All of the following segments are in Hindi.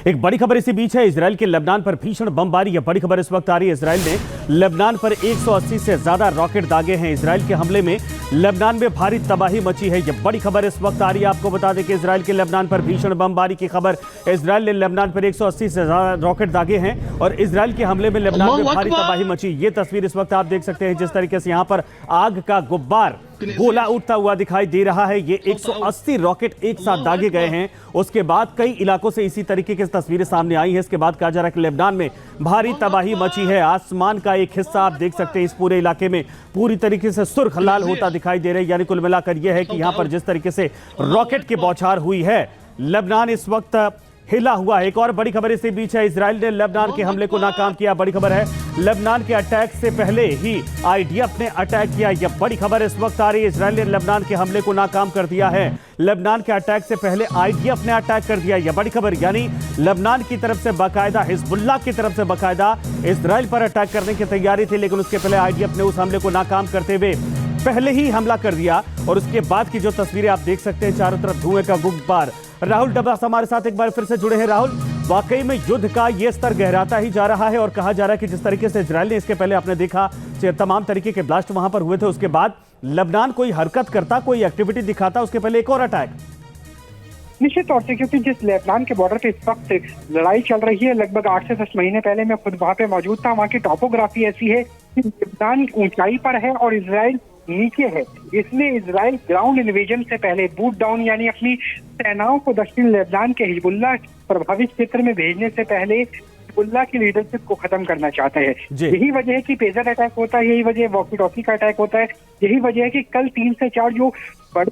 एक बड़ी खबर इसी बीच है। इजराइल के लेबनान पर भीषण बमबारी। यह बड़ी खबर इस वक्त आ रही है। इजराइल ने लेबनान पर 180 से ज्यादा रॉकेट दागे हैं। इजराइल के हमले में लेबनान में भारी तबाही मची है। यह बड़ी खबर इस वक्त आ रही है। आपको बता दें कि इजराइल के लेबनान पर भीषण बमबारी की खबर। इजराइल ने लेबनान पर 180 से ज्यादा रॉकेट दागे हैं और इजराइल के हमले में लेबनान में भारी तबाही मची। ये तस्वीर इस वक्त आप देख सकते हैं। जिस तरीके से यहाँ पर आग का गुब्बार गोला उठता हुआ दिखाई दे रहा है। ये 180 रॉकेट एक साथ दागे गए हैं। उसके बाद कई इलाकों से इसी तरीके की तस्वीरें सामने आई हैं। इसके बाद कहा जा रहा है कि लेबनान में भारी तबाही मची है। आसमान का एक हिस्सा आप देख सकते हैं इस पूरे इलाके में पूरी तरीके से सुर्ख लाल होता दिखाई दे रहा है। यानी कुल मिलाकर यह है कि यहां पर जिस तरीके से रॉकेट की बौछार हुई है, लेबनान इस वक्त हिला हुआ है। एक और बड़ी खबर इसी बीच है। इजराइल ने लेबनान के हमले को नाकाम किया। बड़ी खबर है, लेबनान के अटैक से पहले ही आईडीएफ ने अटैक किया। यह बड़ी खबर इस वक्त आ रही है। इजराइल ने लेबनान के हमले को नाकाम कर दिया है। लेबनान के अटैक से पहले आईडीएफ ने अटैक कर दिया। यह बड़ी खबर, यानी लेबनान की तरफ से बाकायदा, हिजबुल्लाह की तरफ से बाकायदा इजराइल पर अटैक करने की तैयारी थी, लेकिन उसके पहले आईडीएफ ने उस हमले को नाकाम करते हुए पहले ही हमला कर दिया। और उसके बाद की जो तस्वीरें आप देख सकते हैं, चारों तरफ धुएं का गुब्बार। राहुल डब्बास हमारे साथ एक बार फिर से जुड़े हैं। राहुल, वाकई में युद्ध का ये स्तर गहराता ही जा रहा है और कहा जा रहा है कि जिस तरीके से इजराइल ने इसके पहले आपने देखा तमाम तरीके के ब्लास्ट वहां पर हुए थे, उसके बाद लेबनान कोई हरकत करता, कोई एक्टिविटी दिखाता, उसके पहले एक और अटैक। निश्चित तौर से, क्योंकि जिस लेबनान के बॉर्डर पे इस वक्त लड़ाई चल रही है, लगभग 8 से 10 महीने पहले मैं खुद वहां पे मौजूद था। वहां की टॉपोग्राफी ऐसी है कि लेबनान ऊंचाई पर है और इजराइल नीचे है। इसलिए इजराइल ग्राउंड इन्वेजन से पहले, बूट डाउन यानी अपनी सेनाओं को दक्षिण लेबनान के हिजबुल्लाह प्रभावित क्षेत्र में भेजने से पहले हिजबुल्लाह की लीडरशिप को खत्म करना चाहता है। यही वजह है कि पेजर अटैक होता है, यही वजह है वॉकी टॉकी का अटैक होता है, यही वजह है कि कल 3 से 4 जो बड़े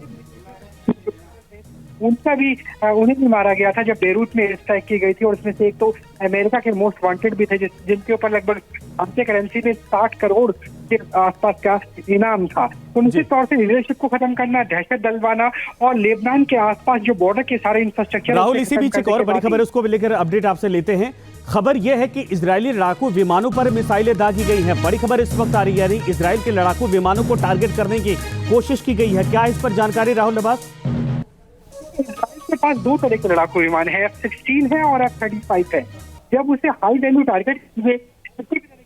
उन्हें भी मारा गया था जब बेरूत में एयर स्ट्राइक की गई थी। और उसमें से एक तो अमेरिका के मोस्ट वांटेड भी थे, जिनके ऊपर लगभग भारतीय करेंसी में 60 करोड़ के आसपास का इनाम था। तो निश्चित तौर से लीडरशिप को खत्म करना, दहशत डलवाना और लेबनान के आसपास जो बॉर्डर के सारे इंफ्रास्ट्रक्चर। राहुल, इसी बीच एक और बड़ी खबर है, उसको लेकर अपडेट आपसे लेते हैं। खबर यह है कि इजरायली लड़ाकू विमानों पर मिसाइलें दागी गई हैं। बड़ी खबर इस वक्त आ रही है, यानी इजराइल के लड़ाकू विमानों को टारगेट करने की कोशिश की गई है। क्या इस पर जानकारी राहुल नवाज? के पास 2 तरह के लड़ाकू विमान है, F-16 है और F-35 है। जब उसे हाई वैल्यू टारगेट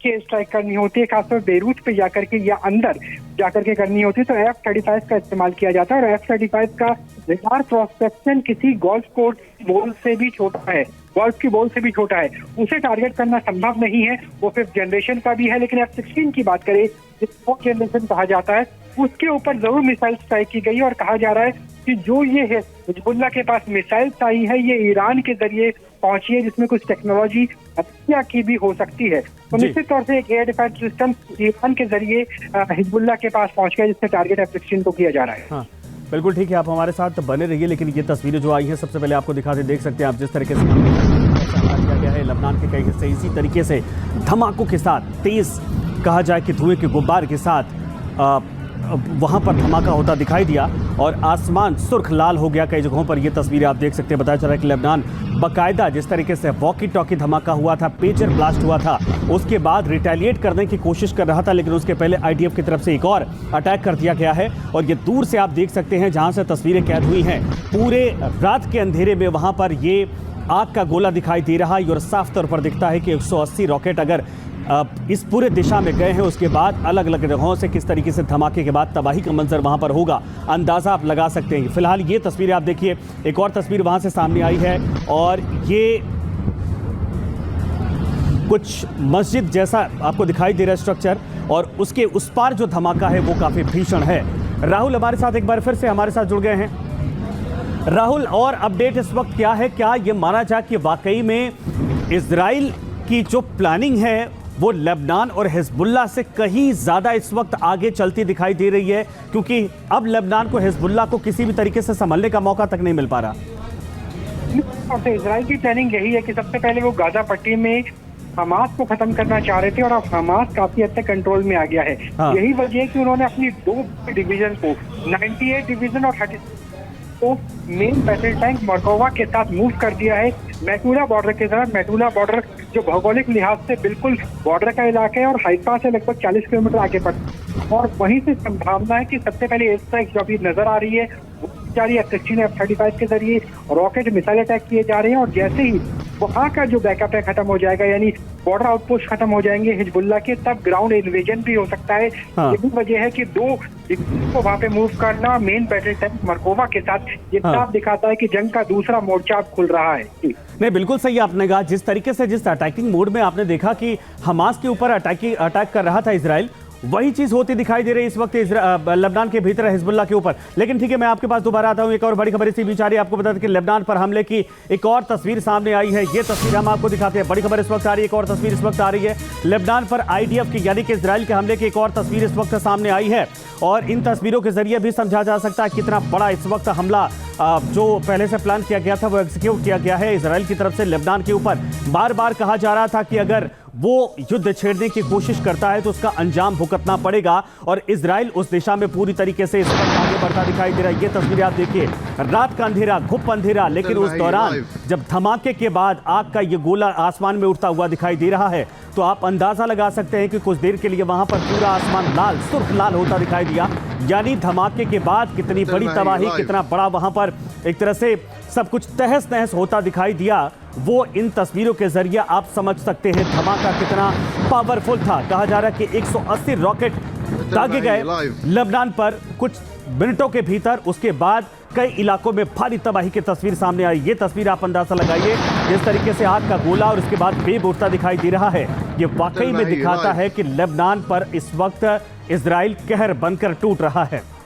के स्ट्राइक करनी होती है, खासतौर बेरूत पे जाकर के या अंदर जाकर के करनी होती है, तो F-35 का इस्तेमाल किया जाता है। और F-35 का रडार क्रॉस किसी गोल्फ कोर्स बॉल से भी छोटा है, गोल्फ की बॉल से भी छोटा है। उसे टारगेट करना संभव नहीं है। वो 5th जनरेशन का भी है, लेकिन F-16 की बात करें, जिसे 4th जनरेशन कहा जाता है, उसके ऊपर जरूर मिसाइल स्ट्राइक की गई। और कहा जा रहा है कि जो ये है हिजबुल्लाह के पास मिसाइल आई है, ये ईरान के जरिए पहुंची है, जिसमें कुछ टेक्नोलॉजी हत्या की भी हो सकती है। तो निश्चित तौर से एक एयर डिफेंस सिस्टम ईरान के जरिए हिजबुल्लाह के पास पहुंच गया, जिससे टारगेट F-16 को किया जा रहा है। हाँ, बिल्कुल ठीक है, आप हमारे साथ बने रहिए। लेकिन ये तस्वीरें जो आई हैं, सबसे पहले आपको दिखाते देख सकते हैं आप, जिस तरीके से किया गया है लेबनान के कई हिस्से इसी तरीके से धमाकों के साथ, तेज कहा जाए कि धुएं के गुब्बार के साथ वहां पर धमाका होता दिखाई दिया और आसमान सुर्ख लाल हो गया। कई जगहों पर ये तस्वीरें आप देख सकते हैं। बताया चला है कि लेबनान बाकायदा जिस तरीके से वॉकी टॉकी धमाका हुआ था, पेजर ब्लास्ट हुआ था, उसके बाद रिटेलिएट करने की कोशिश कर रहा था, लेकिन उसके पहले आईडीएफ की तरफ से एक और अटैक कर दिया गया है। और ये दूर से आप देख सकते हैं, जहां से तस्वीरें कैद हुई हैं, पूरे रात के अंधेरे में वहां पर ये आग का गोला दिखाई दे रहा है और साफ तौर पर दिखता है कि 180 रॉकेट अगर इस पूरे दिशा में गए हैं, उसके बाद अलग अलग जगहों से किस तरीके से धमाके के बाद तबाही का मंजर वहां पर होगा, अंदाजा आप लगा सकते हैं। फिलहाल ये तस्वीरें आप देखिए, एक और तस्वीर वहां से सामने आई है और ये कुछ मस्जिद जैसा आपको दिखाई दे रहा है स्ट्रक्चर, और उसके उस पार जो धमाका है वो काफी भीषण है। राहुल हमारे साथ एक बार फिर से हमारे साथ जुड़ गए हैं। राहुल, और अपडेट इस वक्त क्या है? क्या ये माना जाए कि वाकई में इजराइल की जो प्लानिंग है वो लेबनान और हिजबुल्लाह से कहीं ज्यादा इस वक्त आगे चलती दिखाई दे रही है, क्योंकि अब लेबनान को, हिजबुल्लाह को किसी भी तरीके से संभलने का मौका तक नहीं मिल पा रहा? इजराइल की प्लानिंग यही है कि सबसे पहले वो गाजा पट्टी में हमास को खत्म करना चाह रहे थे और अब हमास काफी हद तक कंट्रोल में आ गया है। हाँ। यही वजह है कि उन्होंने अपनी 2 डिवीजन को 98 डिवीजन और 36 को मेन बैटल टैंक मरकोवा के साथ मूव कर दिया है मैटूला बॉर्डर के तरफ। मैटूला बॉर्डर जो भौगोलिक लिहाज से बिल्कुल बॉर्डर का इलाका है और हाइफा से लगभग 40 किलोमीटर आगे पड़ता है। और वहीं से संभावना है कि सबसे पहले एयर स्ट्राइक जो अभी नजर आ रही है जा रही है, F-16 F-35 के जरिए रॉकेट मिसाइल अटैक किए जा रहे हैं। और जैसे ही वहाँ का जो बैकअप है खत्म हो जाएगा, यानी बॉर्डर आउटपोस्ट खत्म हो जाएंगे हिजबुल्लाह के, तब ग्राउंड इन्वेजन भी हो सकता है। हाँ। यही वजह है कि दो को वहाँ पे मूव करना मेन बैटल टैंक मरकोवा के साथ ये साफ दिखाता है कि जंग का दूसरा मोर्चा अब खुल रहा है। नहीं, बिल्कुल सही आपने कहा। जिस तरीके से जिस अटैकिंग मोड में आपने देखा कि हमास के ऊपर अटैक कर रहा था इजराइल, वही चीज होती दिखाई दे रही है इस वक्त लेबनान के भीतर हिजबुल्लाह के ऊपर। लेकिन ठीक है, मैं आपके पास दोबारा आता हूं। एक और बड़ी खबर इसी बीच आ रही है। आपको बता दें कि लेबनान पर हमले की एक और तस्वीर सामने आई है। ये तस्वीर हम आपको दिखाते हैं। बड़ी खबर इस वक्त आ रही है, एक और तस्वीर इस वक्त आ रही है। लेबनान पर आईडीएफ की यानी कि इजराइल के हमले की एक और तस्वीर इस वक्त सामने आई है। और इन तस्वीरों के जरिए भी समझा जा सकता है कितना बड़ा इस वक्त हमला जो पहले से प्लान किया गया था वो एग्जीक्यूट किया गया है इजराइल की तरफ से लेबनान के ऊपर। बार बार कहा जा रहा था कि अगर वो युद्ध छेड़ने की कोशिश करता है तो उसका अंजाम भुगतना पड़ेगा, और इजराइल उस दिशा में पूरी तरीके से इस वक्त आगे बढ़ता दिखाई दे रहा है। ये तस्वीर आप देखिए, रात का अंधेरा, घुप अंधेरा, लेकिन उस दौरान जब धमाके के बाद आग का ये गोला आसमान में उड़ता हुआ दिखाई दे रहा है, तो आप अंदाजा लगा सकते हैं कि कुछ देर के लिए वहां पर पूरा आसमान लाल, सुर्ख लाल होता दिखाई दिया। यानी धमाके के बाद कितनी बड़ी तबाही, कितना बड़ा वहां पर एक तरह से सब कुछ तहस नहस होता दिखाई दिया, वो इन तस्वीरों के जरिए आप समझ सकते हैं धमाका कितना पावरफुल था। कहा जा रहा है कि 180 रॉकेट दागे गए लेबनान पर कुछ मिनटों के भीतर। उसके बाद कई इलाकों में भारी तबाही की तस्वीर सामने आई। ये तस्वीर आप अंदाजा लगाइए, जिस तरीके से आग का गोला और उसके बाद वेग उठता दिखाई दे रहा है। ये वाकई में दिखाता है कि लेबनान पर इस वक्त इजराइल कहर बनकर टूट रहा है।